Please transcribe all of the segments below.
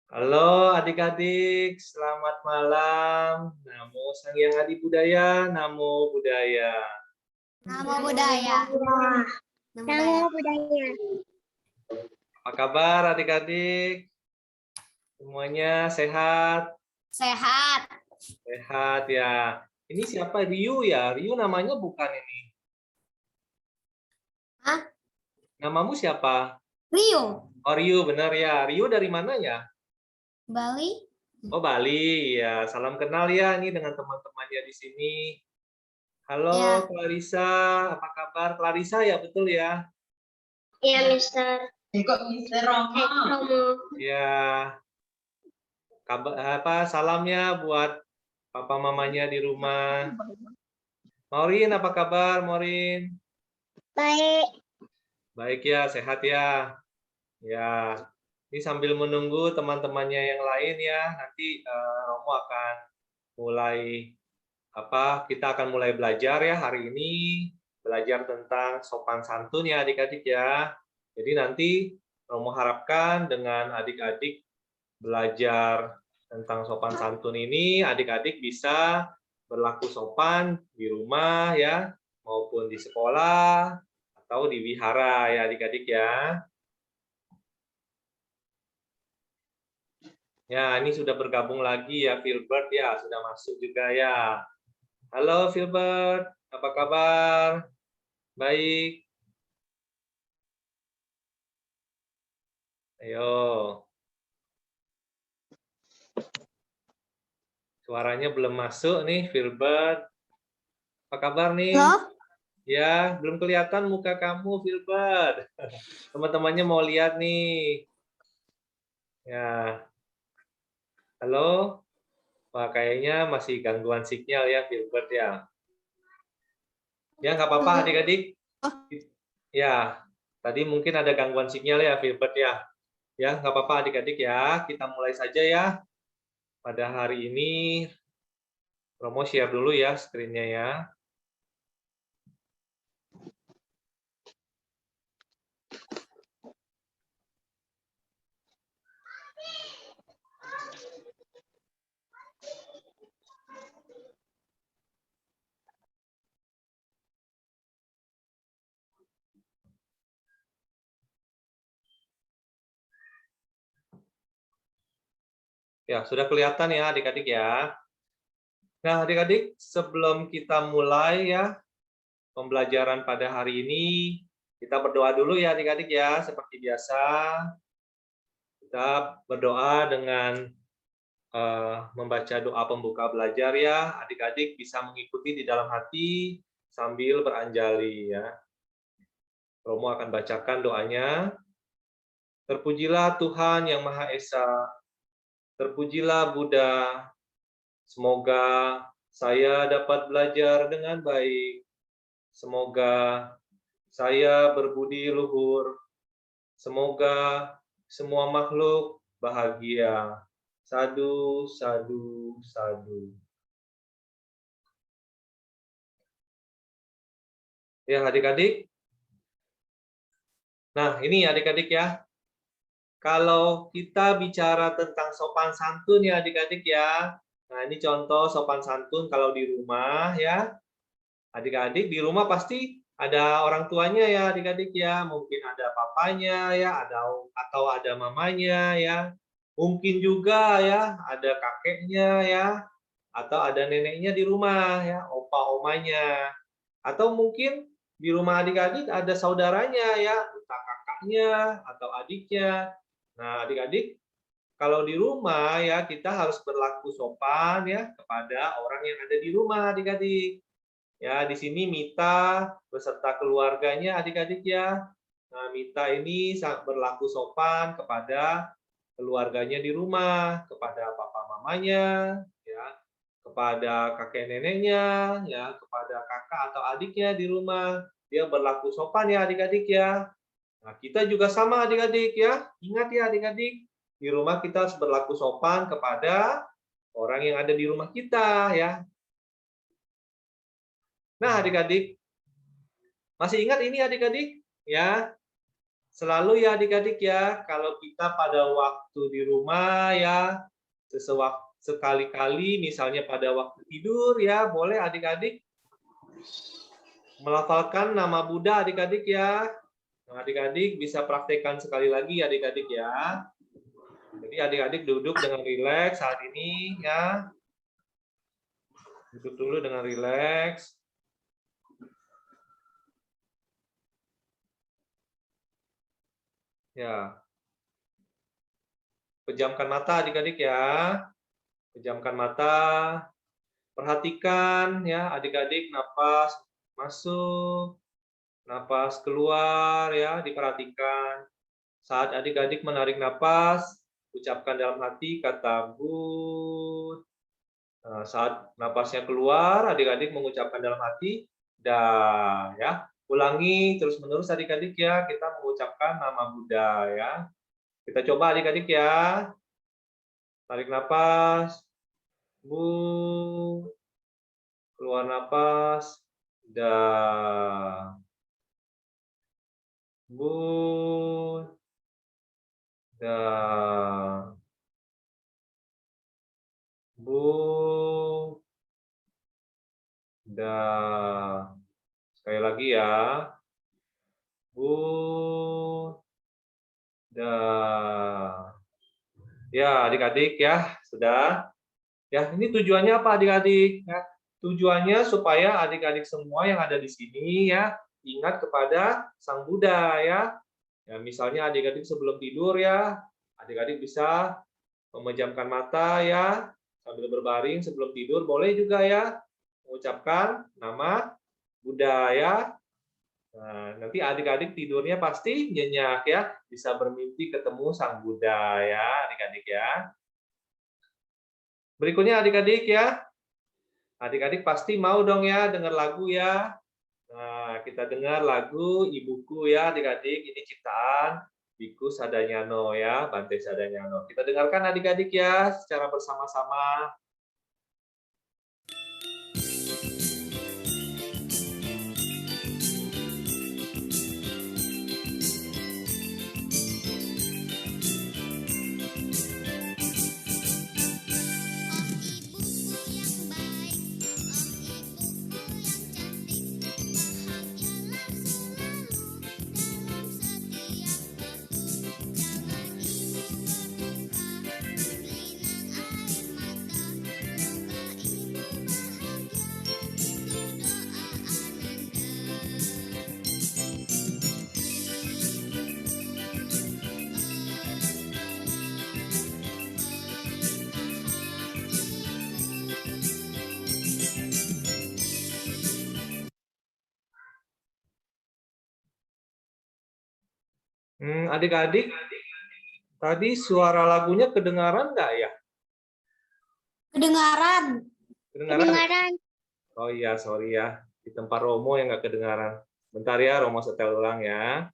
Halo adik-adik, selamat malam. Namo Sang Hyang Adi Budaya, Namo Buddhaya. Namo Buddhaya. Namo Buddhaya. Apa kabar adik-adik? Semuanya sehat? Sehat. Sehat ya. Ini siapa? Ryu ya? Ryu namanya bukan ini. Hah? Namamu siapa? Rio. Oh Ryu, benar ya. Ryu dari mana ya? Bali. Oh Bali ya. Salam kenal ya ini dengan teman-temannya di sini. Halo Ya. Clarissa, apa kabar? Clarissa ya, betul ya? Ya, Mister. Kok Mister Romo? Romo. Ya. Salamnya buat papa mamanya di rumah. Maureen, apa kabar, Maureen? Baik. Baik ya, sehat ya. Ya, ini sambil menunggu teman-temannya yang lain ya. Nanti Romo akan mulai kita akan mulai belajar ya hari ini, belajar tentang sopan santun ya adik-adik ya. Jadi nanti Romo harapkan dengan adik-adik belajar tentang sopan santun ini, adik-adik bisa berlaku sopan di rumah ya, maupun di sekolah atau di wihara ya adik-adik ya. Ya, ini sudah bergabung lagi ya Filbert ya, sudah masuk juga ya. Halo Filbert, apa kabar? Baik. Ayo. Suaranya belum masuk nih, Filbert. Apa kabar nih? Halo? Ya, belum kelihatan muka kamu, Filbert. Teman-temannya mau lihat nih. Ya. Halo? Wah, kayaknya masih gangguan sinyal ya, Filbert ya. Ya, nggak apa-apa adik-adik. Ya, tadi mungkin ada gangguan sinyal ya, Filbert ya. Ya, nggak apa-apa adik-adik ya. Kita mulai saja ya. Pada hari ini, Romo share dulu ya screen-nya ya. Ya, sudah kelihatan ya adik-adik ya. Nah, adik-adik, sebelum kita mulai ya pembelajaran pada hari ini, kita berdoa dulu ya adik-adik ya, seperti biasa. Kita berdoa dengan membaca doa pembuka belajar ya. Adik-adik bisa mengikuti di dalam hati sambil beranjali ya. Romo akan bacakan doanya. Terpujilah Tuhan yang Maha Esa. Terpujilah Buddha. Semoga saya dapat belajar dengan baik. Semoga saya berbudi luhur. Semoga semua makhluk bahagia. Sadu, sadu, sadu. Ya, adik-adik. Nah, ini adik-adik ya. Kalau kita bicara tentang sopan santun ya adik-adik ya. Nah, ini contoh sopan santun kalau di rumah ya. Adik-adik di rumah pasti ada orang tuanya ya adik-adik ya. Mungkin ada papanya ya, atau ada mamanya ya. Mungkin juga ya ada kakeknya ya, atau ada neneknya di rumah ya, opa omanya. Atau mungkin di rumah adik-adik ada saudaranya ya, entah kakaknya atau adiknya. Nah, adik-adik kalau di rumah ya kita harus berlaku sopan ya kepada orang yang ada di rumah adik-adik. Ya, di sini Mita beserta keluarganya adik-adik ya. Nah, Mita ini sangat berlaku sopan kepada keluarganya di rumah, kepada papa mamanya, ya, kepada kakek neneknya, ya, kepada kakak atau adiknya di rumah. Dia berlaku sopan ya adik-adik ya. Nah, kita juga sama adik-adik ya. Ingat ya adik-adik, di rumah kita harus berlaku sopan kepada orang yang ada di rumah kita ya. Nah, adik-adik, masih ingat ini adik-adik? Ya. selalu ya adik-adik ya, kalau kita pada waktu di rumah ya, sekali-kali misalnya pada waktu tidur ya, boleh adik-adik melafalkan nama Buddha adik-adik ya. Nah, adik-adik bisa praktekkan sekali lagi adik-adik ya. Jadi adik-adik duduk dengan rileks saat ini ya. Duduk dulu dengan rileks. Ya. Pejamkan mata adik-adik ya. Pejamkan mata. Perhatikan ya adik-adik napas masuk, napas keluar ya, diperhatikan. Saat adik-adik menarik napas, ucapkan dalam hati kata Bud. Nah, saat napasnya keluar, adik-adik mengucapkan dalam hati Da ya. Ulangi terus-menerus adik-adik ya, kita mengucapkan nama Buddha ya. Kita coba adik-adik ya. Tarik napas. Bu. Keluar napas. Da. Bu. Da. Bu. Da. Sekali lagi ya. Bu. Da. Ya, adik-adik ya, sudah. Ya, ini tujuannya apa adik-adik? Ya, tujuannya supaya adik-adik semua yang ada di sini ya, ingat kepada Sang Buddha ya. Ya, misalnya adik-adik sebelum tidur ya, adik-adik bisa memejamkan mata ya, sambil berbaring sebelum tidur, boleh juga ya mengucapkan nama Buddha ya. Nah, nanti adik-adik tidurnya pasti nyenyak ya, bisa bermimpi ketemu Sang Buddha ya, adik-adik ya. Berikutnya adik-adik ya. Adik-adik pasti mau dong ya dengar lagu ya. Nah, kita dengar lagu Ibuku ya adik-adik. Ini ciptaan Biku Sadanyano ya, Bante Sadanyano. Kita dengarkan adik-adik ya secara bersama-sama. Adik-adik, tadi suara lagunya kedengaran nggak ya? Kedengaran. Kedengaran? Kedengaran. Oh iya, sorry ya. Di tempat Romo yang nggak kedengaran. Bentar ya, Romo setel ulang ya.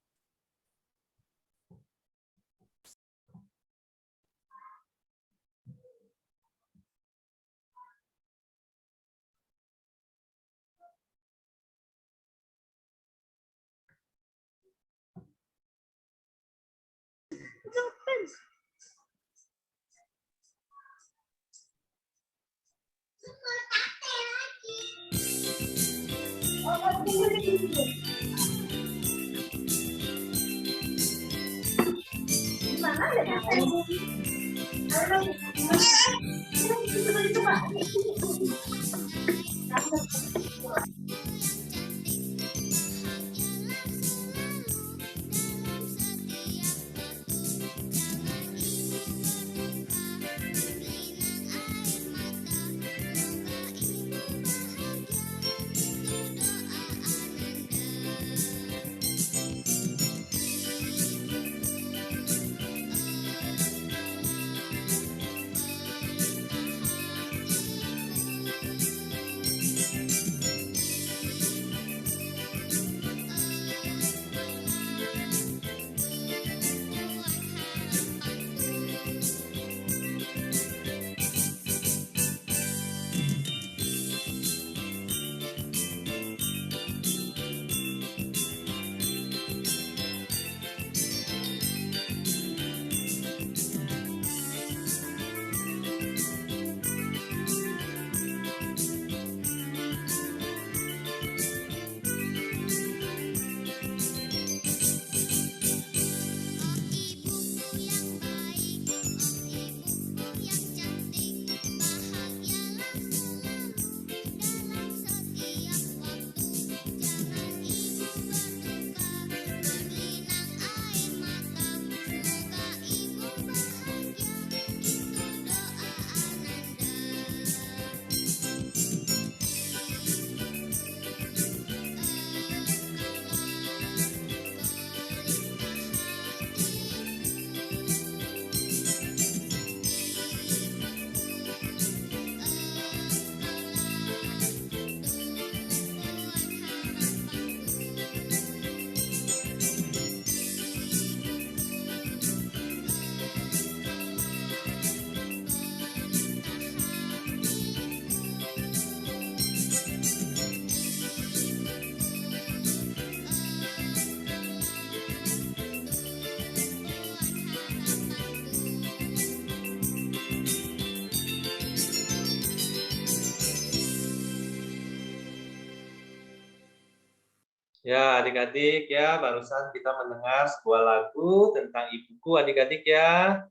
Ya, adik-adik ya, barusan kita mendengar sebuah lagu tentang ibuku adik-adik ya.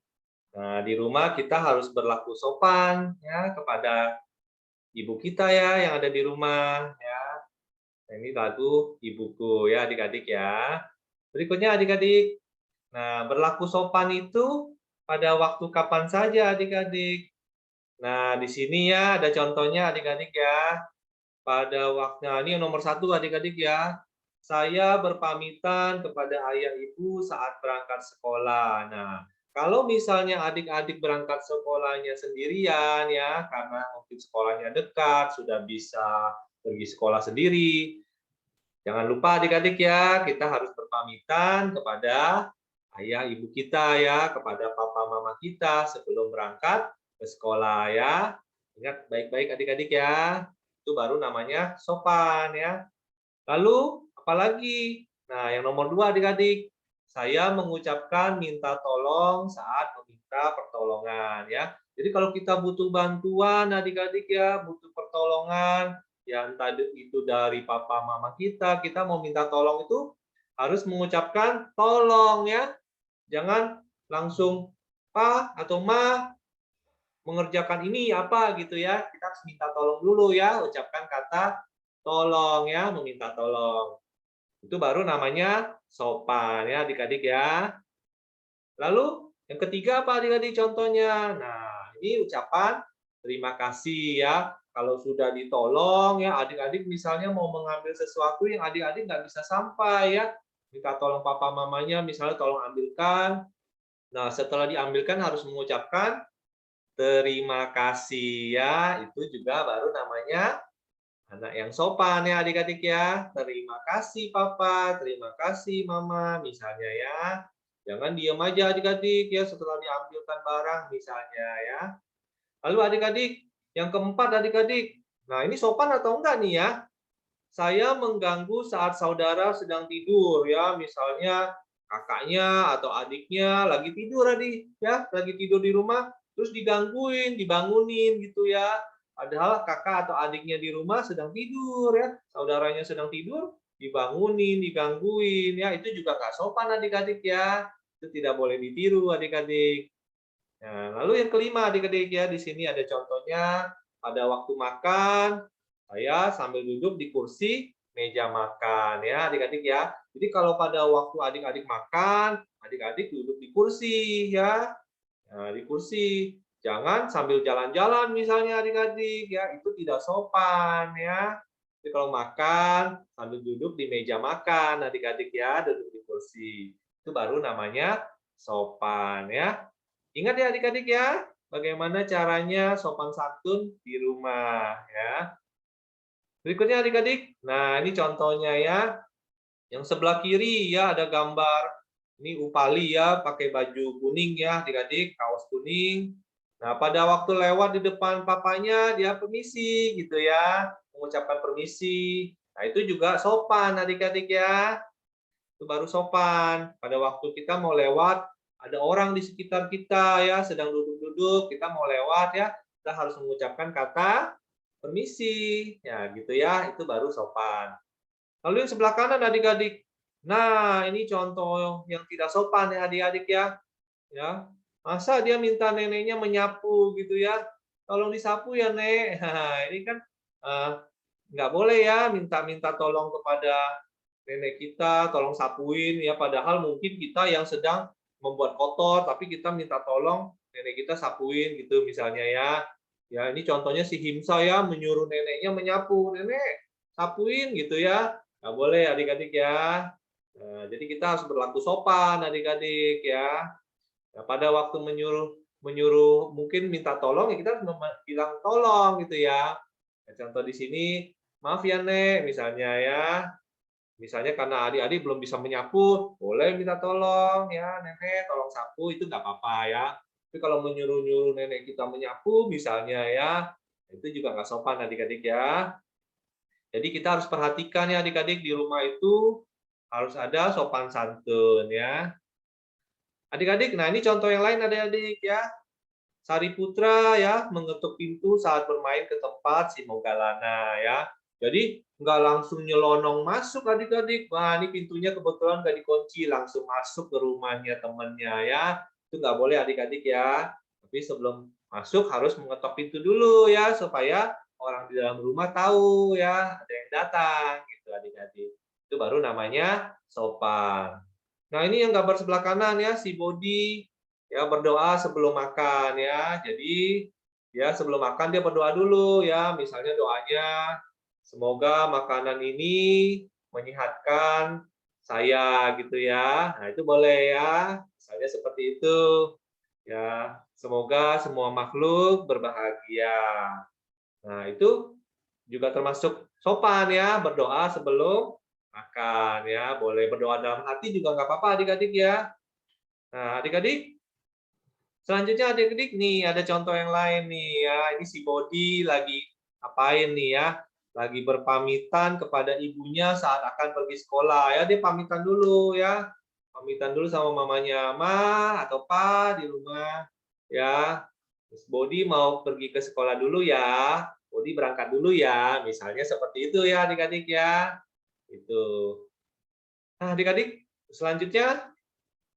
Nah, di rumah kita harus berlaku sopan ya kepada ibu kita ya yang ada di rumah ya. Nah, ini lagu ibuku ya adik-adik ya. Berikutnya adik-adik. Nah, berlaku sopan itu pada waktu kapan saja adik-adik. Nah, di sini ya ada contohnya adik-adik ya. Pada waktu nah, ini yang nomor satu adik-adik ya. Saya berpamitan kepada ayah ibu saat berangkat sekolah. Nah, kalau misalnya adik-adik berangkat sekolahnya sendirian ya, karena mungkin sekolahnya dekat, sudah bisa pergi sekolah sendiri. Jangan lupa adik-adik ya, kita harus berpamitan kepada ayah ibu kita ya, kepada papa mama kita sebelum berangkat ke sekolah ya. Ingat baik-baik adik-adik ya. Itu baru namanya sopan ya. Lalu apalagi? Nah, yang nomor dua adik-adik, saya mengucapkan minta tolong saat meminta pertolongan ya. Jadi kalau kita butuh bantuan adik-adik ya, butuh pertolongan, ya entah itu dari papa mama kita mau minta tolong itu harus mengucapkan tolong ya. Jangan langsung pa atau ma mengerjakan ini apa gitu ya. Kita harus minta tolong dulu ya, ucapkan kata tolong ya, meminta tolong. Itu baru namanya sopan ya adik-adik ya. Lalu yang ketiga apa adik-adik contohnya? Nah, ini ucapan terima kasih ya. Kalau sudah ditolong ya adik-adik misalnya mau mengambil sesuatu yang adik-adik nggak bisa sampai ya. Minta tolong papa mamanya misalnya tolong ambilkan. Nah, setelah diambilkan harus mengucapkan terima kasih ya. Itu juga baru namanya anak yang sopan ya adik-adik ya. Terima kasih papa, terima kasih mama misalnya ya. Jangan diam aja adik-adik ya setelah diambilkan barang misalnya ya. Lalu adik-adik, yang keempat adik-adik. Nah, ini sopan atau enggak nih ya? Saya mengganggu saat saudara sedang tidur ya, misalnya kakaknya atau adiknya lagi tidur adik ya, lagi tidur di rumah terus digangguin, dibangunin gitu ya. Padahal kakak atau adiknya di rumah sedang tidur ya, saudaranya sedang tidur, dibangunin, digangguin ya, itu juga nggak sopan adik-adik ya. Itu tidak boleh ditiru adik-adik. Nah, lalu yang kelima adik-adik ya, di sini ada contohnya pada waktu makan, saya sambil duduk di kursi meja makan ya adik-adik ya. Jadi kalau pada waktu adik-adik makan, adik-adik duduk di kursi ya. Nah, di kursi. Jangan sambil jalan-jalan misalnya adik-adik ya, itu tidak sopan ya. Jadi kalau makan sambil duduk di meja makan adik-adik ya, duduk di kursi. Itu baru namanya sopan ya. Ingat ya adik-adik ya, bagaimana caranya sopan santun di rumah ya. Berikutnya adik-adik, nah ini contohnya ya. Yang sebelah kiri ya ada gambar, ini Upali ya, pakai baju kuning ya adik-adik, kaos kuning. Nah pada waktu lewat di depan papanya, dia permisi gitu ya, mengucapkan permisi. Nah itu juga sopan adik-adik ya. Itu baru sopan. Pada waktu kita mau lewat, ada orang di sekitar kita ya, sedang duduk-duduk, kita mau lewat ya, kita harus mengucapkan kata permisi. Ya, gitu ya, itu baru sopan. Lalu yang sebelah kanan adik-adik. Nah, ini contoh yang tidak sopan ya adik-adik ya. Ya. Masa dia minta neneknya menyapu gitu ya. Tolong disapu ya, Nek. Nah, ini kan eh, nggak boleh ya minta-minta tolong kepada nenek kita, tolong sapuin ya, padahal mungkin kita yang sedang membuat kotor, tapi kita minta tolong nenek kita sapuin gitu misalnya ya. Ya, ini contohnya si Himsa ya menyuruh neneknya menyapu, nenek sapuin gitu ya. Nggak boleh adik-adik ya. Nah, jadi kita harus berlaku sopan adik-adik ya. Nah, pada waktu menyuruh menyuruh mungkin minta tolong ya kita harus bilang tolong gitu ya. Nah, contoh di sini, maaf ya Nek misalnya ya. Misalnya karena adik-adik belum bisa menyapu, boleh minta tolong ya, nenek tolong sapu itu nggak apa-apa ya. Tapi kalau menyuruh-nyuruh nenek kita menyapu misalnya ya, itu juga nggak sopan adik-adik ya. Jadi kita harus perhatikan ya adik-adik di rumah itu harus ada sopan santun ya. Adik-adik, nah ini contoh yang lain adik-adik ya. Sariputra ya mengetuk pintu saat bermain ke tempat si Mogalana ya. Jadi nggak langsung nyelonong masuk adik-adik. Wah, ini pintunya kebetulan nggak dikunci, langsung masuk ke rumahnya temannya ya. Itu nggak boleh adik-adik ya. Tapi sebelum masuk harus mengetok pintu dulu ya, supaya orang di dalam rumah tahu ya, ada yang datang gitu adik-adik. Itu baru namanya sopan. Nah, ini yang gambar sebelah kanan ya, si Bodi ya berdoa sebelum makan ya. Jadi ya sebelum makan dia berdoa dulu ya, misalnya doanya semoga makanan ini menyehatkan saya gitu ya. Nah, itu boleh ya. Misalnya seperti itu. Ya, semoga semua makhluk berbahagia. Nah, itu juga termasuk sopan ya, berdoa sebelum makan ya. Boleh berdoa dalam hati juga nggak apa-apa adik-adik ya. Nah, adik-adik, selanjutnya adik-adik nih ada contoh yang lain nih ya. Ini si Bodi lagi ngapain nih ya? Lagi berpamitan kepada ibunya saat akan pergi sekolah ya. Dia pamitan dulu ya. Pamitan dulu sama mamanya, Ma atau Pa di rumah ya. Terus Bodi mau pergi ke sekolah dulu ya. Bodi berangkat dulu ya. Misalnya seperti itu ya adik-adik ya. Itu. Nah, adik-adik, selanjutnya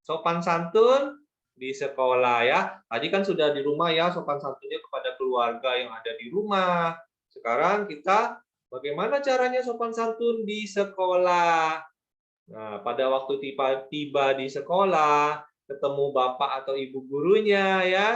sopan santun di sekolah ya. Tadi kan sudah di rumah ya, sopan santunnya kepada keluarga yang ada di rumah. Sekarang kita bagaimana caranya sopan santun di sekolah? Nah, pada waktu tiba di sekolah, ketemu bapak atau ibu gurunya ya.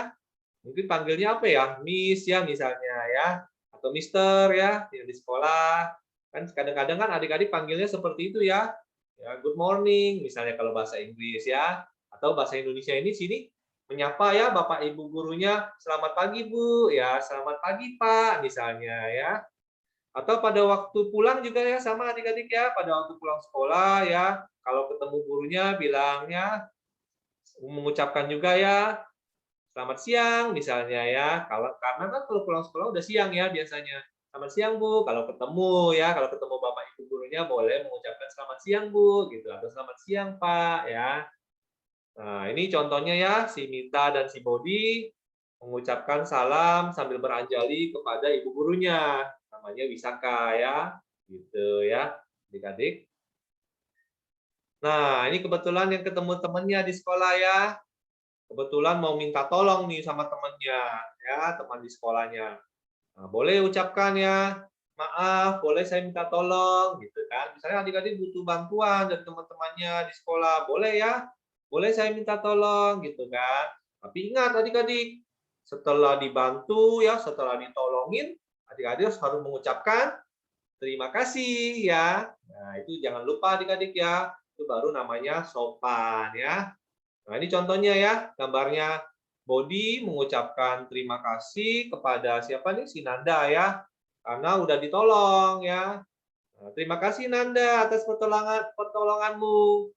Mungkin panggilnya apa ya? Miss ya misalnya ya, atau Mister ya yang di sekolah. Kan kadang-kadang kan adik-adik panggilnya seperti itu ya. Ya, good morning misalnya kalau bahasa Inggris ya. Atau bahasa Indonesia ini sini menyapa ya Bapak Ibu gurunya, selamat pagi Bu, ya selamat pagi Pak misalnya ya. Atau pada waktu pulang juga ya sama adik-adik ya, pada waktu pulang sekolah ya, kalau ketemu gurunya bilangnya mengucapkan juga ya selamat siang misalnya ya. Karena kan kalau pulang sekolah udah siang ya biasanya. Selamat siang Bu, kalau ketemu ya, kalau ketemu Bapak Ibu gurunya boleh mengucapkan selamat siang Bu gitu atau selamat siang Pak ya. Nah, ini contohnya ya, si Mita dan si Bodi mengucapkan salam sambil beranjali kepada ibu gurunya. Namanya Wisaka ya. Gitu ya, adik-adik. Nah, ini kebetulan yang ketemu temannya di sekolah ya. Kebetulan mau minta tolong nih sama temannya, ya, teman di sekolahnya. Nah, boleh ucapkan ya, maaf, boleh saya minta tolong, gitu kan. Misalnya adik-adik butuh bantuan dari teman-temannya di sekolah, boleh ya, boleh saya minta tolong, gitu kan. Tapi ingat adik-adik, setelah dibantu ya, setelah ditolongin, adik-adik harus mengucapkan terima kasih ya. Nah, itu jangan lupa adik-adik ya, itu baru namanya sopan ya. Nah, ini contohnya ya, gambarnya Bodi mengucapkan terima kasih kepada siapa nih? Si Nanda ya, karena udah ditolong ya. Nah, terima kasih Nanda atas pertolonganmu.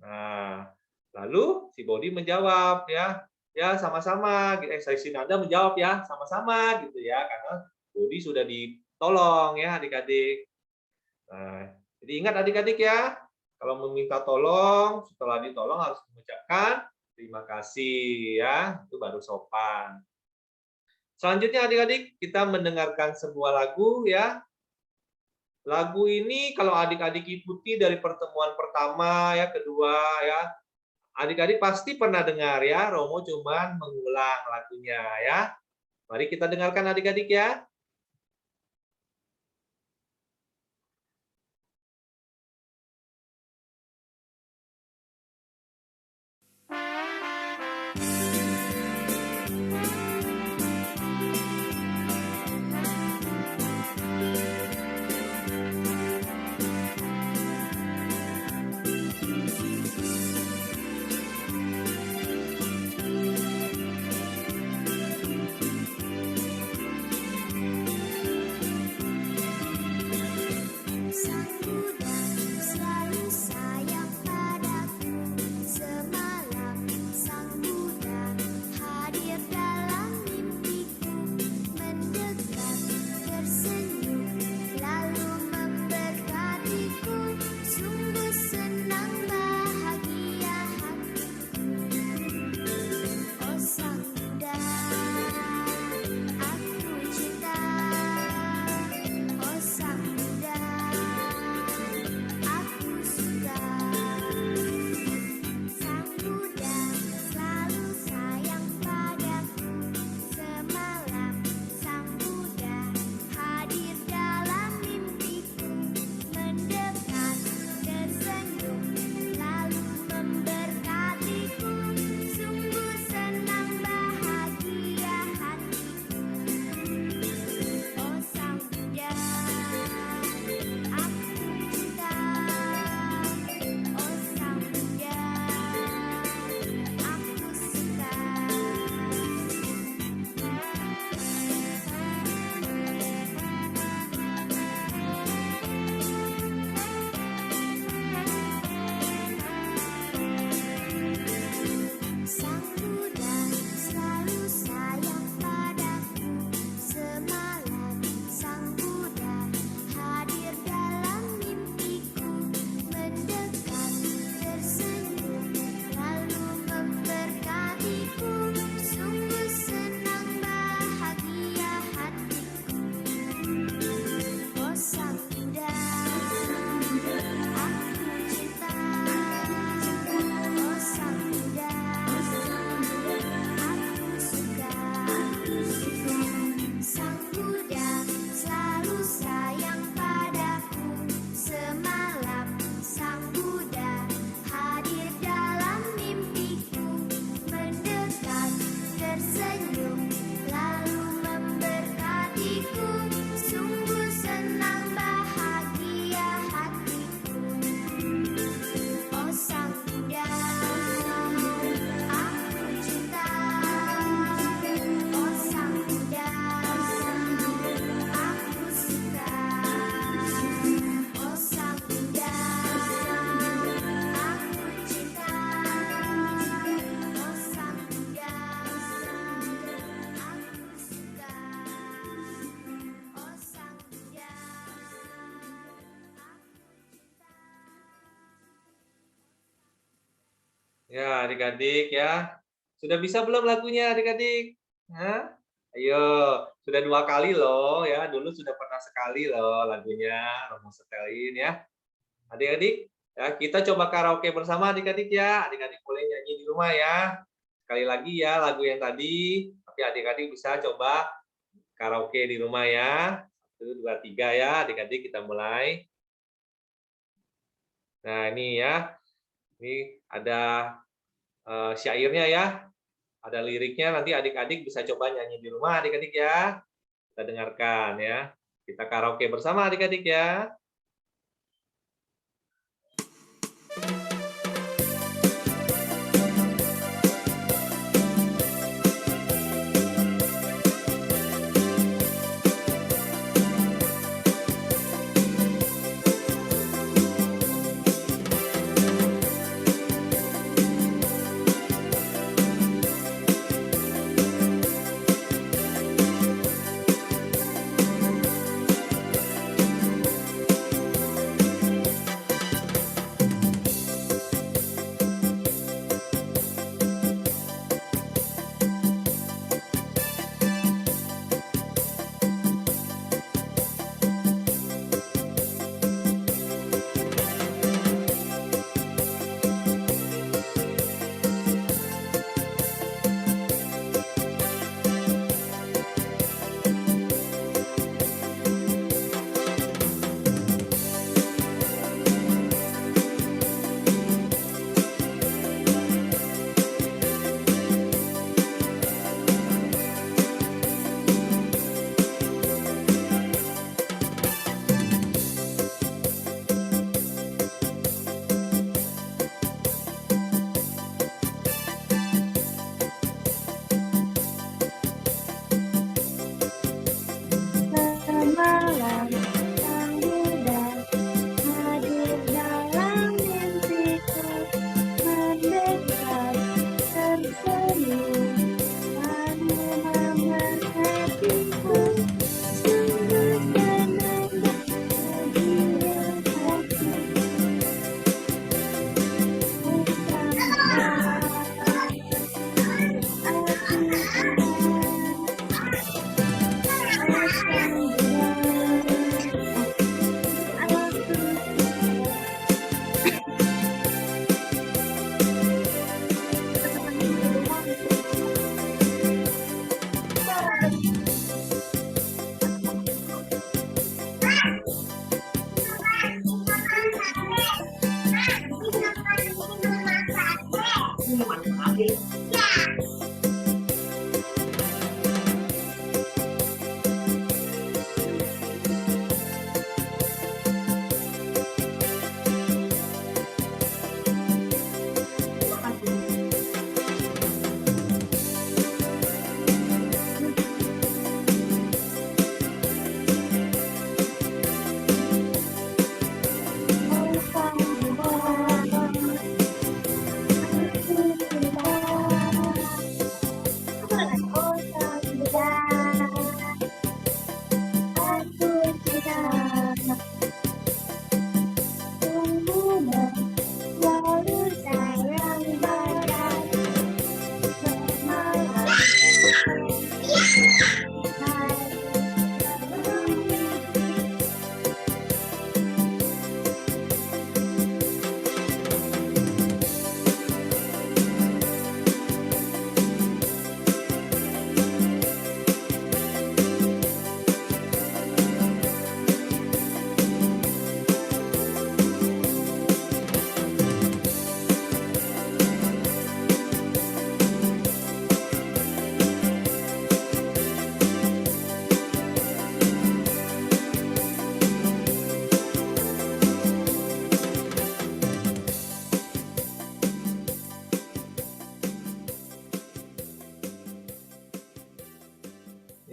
Nah, lalu si Bodi menjawab ya, ya sama-sama. Si Nanda menjawab ya, sama-sama gitu ya, karena Bodi sudah ditolong ya adik-adik. Nah, jadi ingat adik-adik ya, kalau meminta tolong, setelah ditolong harus mengucapkan terima kasih ya, itu baru sopan. Selanjutnya adik-adik, kita mendengarkan sebuah lagu ya. Lagu ini kalau adik-adik ikuti dari pertemuan pertama ya, kedua ya, adik-adik pasti pernah dengar ya, Romo cuman mengulang lagunya ya. Mari kita dengarkan adik-adik ya. Sang Buddha selalu sayang padaku. Semalam Sang Buddha Ya, adik-adik ya. Sudah bisa belum lagunya adik-adik? Hah? Ayo, sudah 2 kali loh ya. Dulu sudah pernah sekali loh lagunya Romo setelin ya. Adik-adik, ya kita coba karaoke bersama adik-adik ya. Adik-adik boleh nyanyi di rumah ya. Sekali lagi ya lagu yang tadi, tapi adik-adik bisa coba karaoke di rumah ya. 1, 2, 3 ya, adik-adik kita mulai. Nah, ini ya. Ini ada syairnya ya. Ada liriknya, nanti adik-adik bisa coba nyanyi di rumah adik-adik ya. Kita dengarkan ya. Kita karaoke bersama adik-adik ya. Semalam sang Buddha hadir dalam mimpiku, mendekat tersenyum lalu memerhatiku, sungguh senang bahagia hati.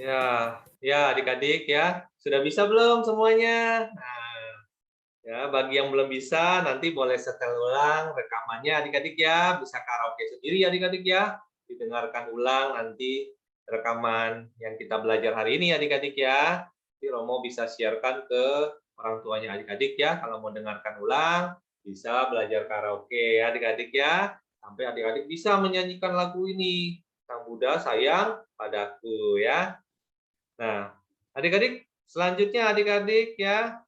Ya, ya adik-adik ya. Sudah bisa belum semuanya? Nah, ya bagi yang belum bisa nanti boleh setel ulang rekamannya adik-adik ya. Bisa karaoke sendiri adik-adik ya. Didengarkan ulang nanti rekaman yang kita belajar hari ini adik-adik ya. Nanti Romo bisa sharekan ke orang tuanya adik-adik ya. Kalau mau dengarkan ulang, bisa belajar karaoke ya adik-adik ya. sampai adik-adik bisa menyanyikan lagu ini. Sang Buddha sayang padaku ya. Nah, adik-adik, selanjutnya adik-adik ya.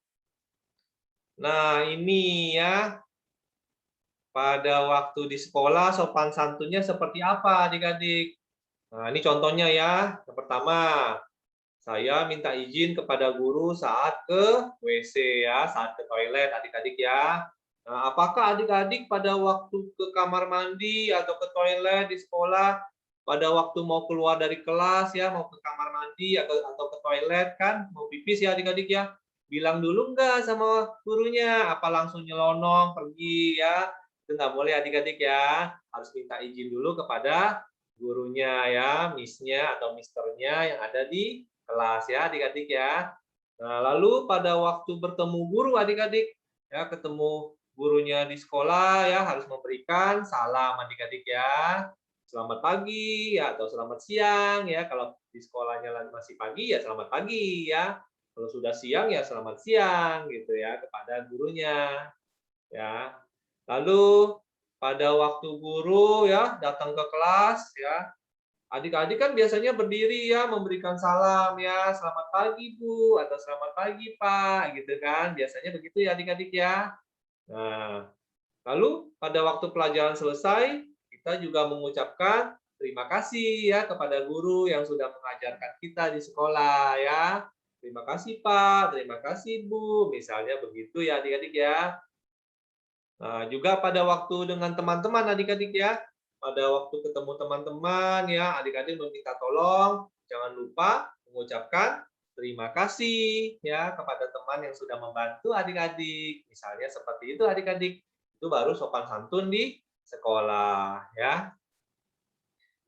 Nah, ini ya. Pada waktu di sekolah sopan santunnya seperti apa adik-adik? Nah, ini contohnya ya. Yang pertama, saya minta izin kepada guru saat ke WC ya, saat ke toilet adik-adik ya. Nah, apakah adik-adik pada waktu ke kamar mandi atau ke toilet di sekolah, pada waktu mau keluar dari kelas ya, mau ke kamar mandi atau ke toilet kan, mau pipis ya adik-adik ya, bilang dulu enggak sama gurunya, apa langsung nyelonong pergi ya? Itu nggak boleh adik-adik ya, harus minta izin dulu kepada gurunya ya, miss-nya atau misternya yang ada di kelas ya adik-adik ya. Nah, lalu pada waktu bertemu guru adik-adik ya, ketemu gurunya di sekolah ya, harus memberikan salam adik-adik ya. Selamat pagi ya atau selamat siang ya. Kalau di sekolahnya masih pagi ya selamat pagi ya. Kalau sudah siang ya selamat siang gitu ya kepada gurunya ya. Lalu pada waktu guru ya datang ke kelas ya, adik-adik kan biasanya berdiri ya memberikan salam ya, selamat pagi Bu atau selamat pagi Pak gitu kan. Biasanya begitu ya adik-adik ya. Nah, lalu pada waktu pelajaran selesai, kita juga mengucapkan terima kasih ya kepada guru yang sudah mengajarkan kita di sekolah ya. Terima kasih Pak, terima kasih Bu, misalnya begitu ya adik-adik ya. Nah, juga pada waktu dengan teman-teman adik-adik ya, pada waktu ketemu teman-teman ya, adik-adik meminta tolong, jangan lupa mengucapkan terima kasih ya kepada teman yang sudah membantu adik-adik. Misalnya seperti itu adik-adik. Itu baru sopan santun di sekolah ya.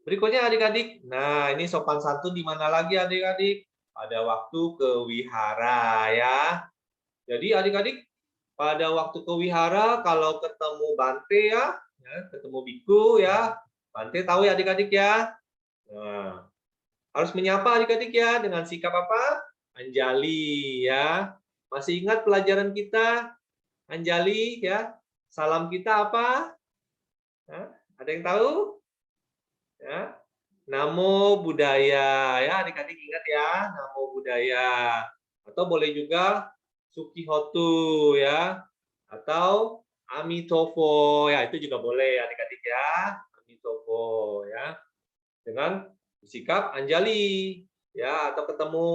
Berikutnya adik-adik. Nah, ini sopan santun di mana lagi adik-adik? Pada waktu ke wihara ya. Jadi adik-adik pada waktu ke wihara kalau ketemu Bante ya, ketemu biku ya, Bante tahu ya adik-adik ya. Nah, harus menyapa adik-adik ya dengan sikap apa? Anjali ya. Masih ingat pelajaran kita Anjali ya? Salam kita apa? Nah, ada yang tahu? Ya. Namo Buddhaya ya, adik-adik ingat ya, Namo Buddhaya. Atau boleh juga Sukihotu ya, atau Amitofo ya, itu juga boleh adik-adik ya, Amitofo ya, dengan sikap Anjali ya, atau ketemu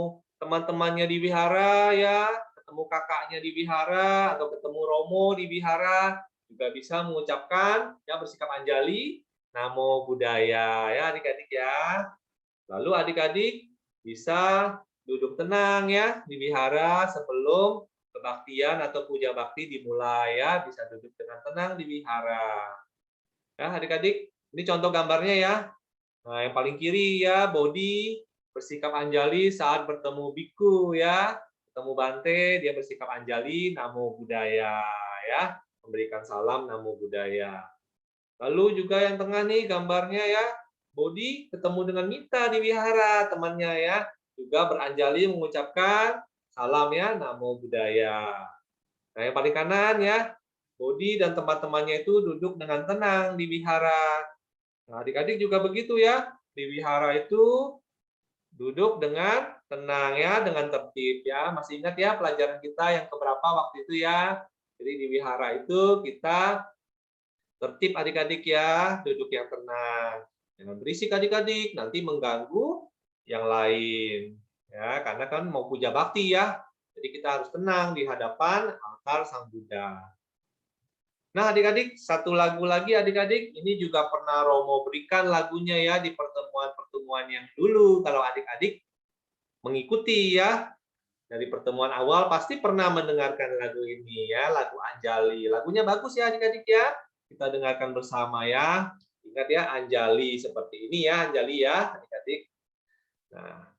teman-temannya di wihara ya, ketemu kakaknya di wihara atau ketemu Romo di wihara juga bisa mengucapkan ya bersikap Anjali, Namo Buddhaya ya adik-adik ya. Lalu adik-adik bisa duduk tenang ya di wihara sebelum kebaktian atau puja bakti dimulai ya, bisa duduk dengan tenang di wihara. Ya, adik-adik, ini contoh gambarnya ya. Nah, yang paling kiri ya, Bodhi bersikap Anjali saat bertemu biku ya. Ketemu Bante, dia bersikap Anjali, Namo Buddhaya ya, memberikan salam Namo Buddhaya. Lalu juga yang tengah nih gambarnya ya, Bodhi ketemu dengan Mita di wihara, temannya ya, juga beranjali mengucapkan salam ya, Namo Buddhaya. Nah, yang paling kanan ya, Bodhi dan teman-temannya itu duduk dengan tenang di wihara. Nah, adik-adik juga begitu ya, di wihara itu duduk dengan tenang ya, dengan tertib ya. Masih ingat ya pelajaran kita yang keberapa waktu itu ya? Jadi di wihara itu kita tertib adik-adik ya, duduk yang tenang. Jangan berisik adik-adik, nanti mengganggu yang lain. Ya, karena kan mau puja bakti ya. Jadi kita harus tenang di hadapan altar Sang Buddha. Nah, adik-adik, satu lagu lagi adik-adik, ini juga pernah Romo berikan lagunya ya di pertemuan-pertemuan yang dulu. Kalau adik-adik mengikuti ya, dari pertemuan awal pasti pernah mendengarkan lagu ini ya, lagu Anjali. Lagunya bagus ya adik-adik ya. Kita dengarkan bersama ya. Ingat ya, Anjali seperti ini ya, Anjali ya adik-adik. Nah,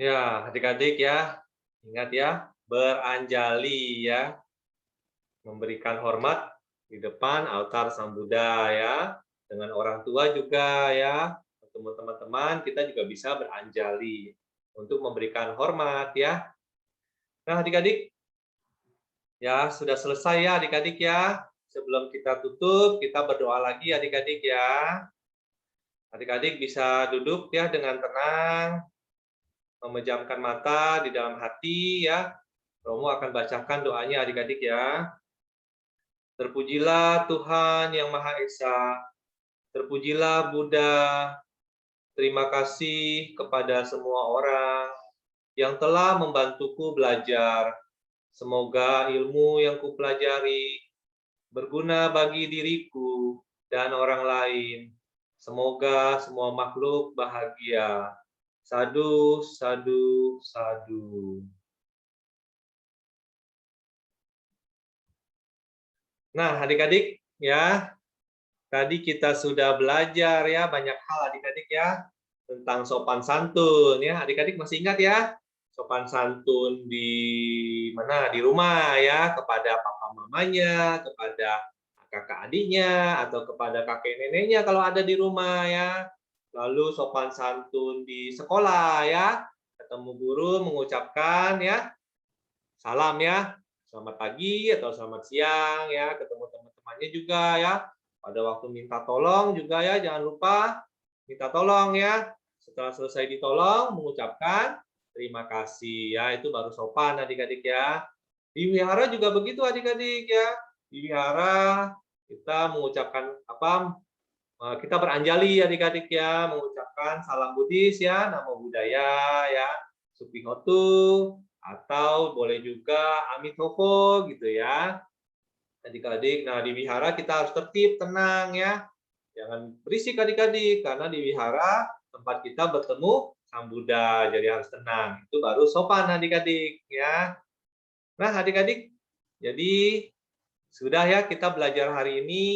Ya, adik-adik ya, ingat ya, beranjali ya, memberikan hormat di depan altar Sang Buddha ya. Dengan orang tua juga ya, teman-teman kita juga bisa beranjali untuk memberikan hormat ya. Nah, adik-adik, ya sudah selesai ya adik-adik ya. Sebelum kita tutup, kita berdoa lagi adik-adik ya. Adik-adik bisa duduk ya dengan tenang, memejamkan mata di dalam hati ya. Romo akan bacakan doanya adik-adik ya. Terpujilah Tuhan yang Maha Esa. Terpujilah Buddha. Terima kasih kepada semua orang yang telah membantuku belajar. Semoga ilmu yang kupelajari berguna bagi diriku dan orang lain. Semoga semua makhluk bahagia. Sadu, sadu, sadu. Nah, adik-adik ya, tadi kita sudah belajar ya banyak hal adik-adik ya tentang sopan santun ya. Adik-adik masih ingat ya? Sopan santun di mana? Di rumah ya, kepada papa mamanya, kepada kakak adiknya atau kepada kakek neneknya kalau ada di rumah ya. Lalu sopan santun di sekolah ya. Ketemu guru mengucapkan ya salam ya. Selamat pagi atau selamat siang ya, ketemu teman-temannya juga ya. Pada waktu minta tolong juga ya, jangan lupa minta tolong ya. Setelah selesai ditolong, mengucapkan terima kasih ya, itu baru sopan adik-adik ya. Di wihara juga begitu adik-adik ya. Di wihara kita mengucapkan apa? Kita beranjali adik-adik ya, mengucapkan salam Buddhis ya, namo buddhaya ya, supihotu, atau boleh juga amitofo gitu ya. Adik-adik, nah di wihara kita harus tertib, tenang ya. Jangan berisik adik-adik, karena di wihara tempat kita bertemu Sang Buddha, jadi harus tenang. Itu baru sopan adik-adik ya. Nah adik-adik, jadi sudah ya kita belajar hari ini.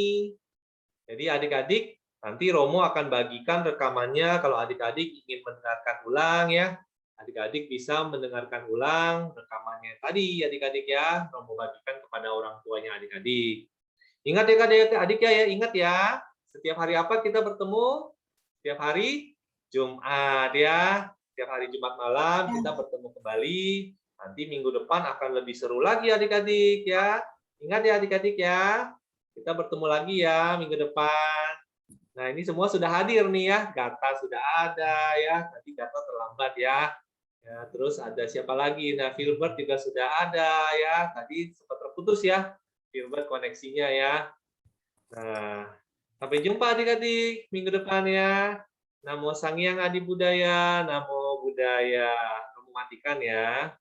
Jadi adik-adik, nanti Romo akan bagikan rekamannya kalau adik-adik ingin mendengarkan ulang ya. Adik-adik bisa mendengarkan ulang rekamannya tadi adik-adik ya. Romo bagikan kepada orang tuanya adik-adik. Ingat ya adik-adik ya, ingat ya. Setiap hari apa kita bertemu? Setiap hari Jumat ya. Setiap hari Jumat malam kita bertemu kembali. Nanti minggu depan akan lebih seru lagi adik-adik ya. Ingat ya adik-adik ya. Kita bertemu lagi ya minggu depan. Nah, ini semua sudah hadir nih ya. Gata sudah ada ya. Tadi Gata terlambat ya. Ya, terus ada siapa lagi? Nah, Filbert juga sudah ada ya. Tadi sempat terputus ya. Filbert koneksinya ya. Nah, sampai jumpa adik-adik minggu depan ya. Namo Sang Hyang Adi Budaya, Namo Buddhaya. Kamu matikan ya.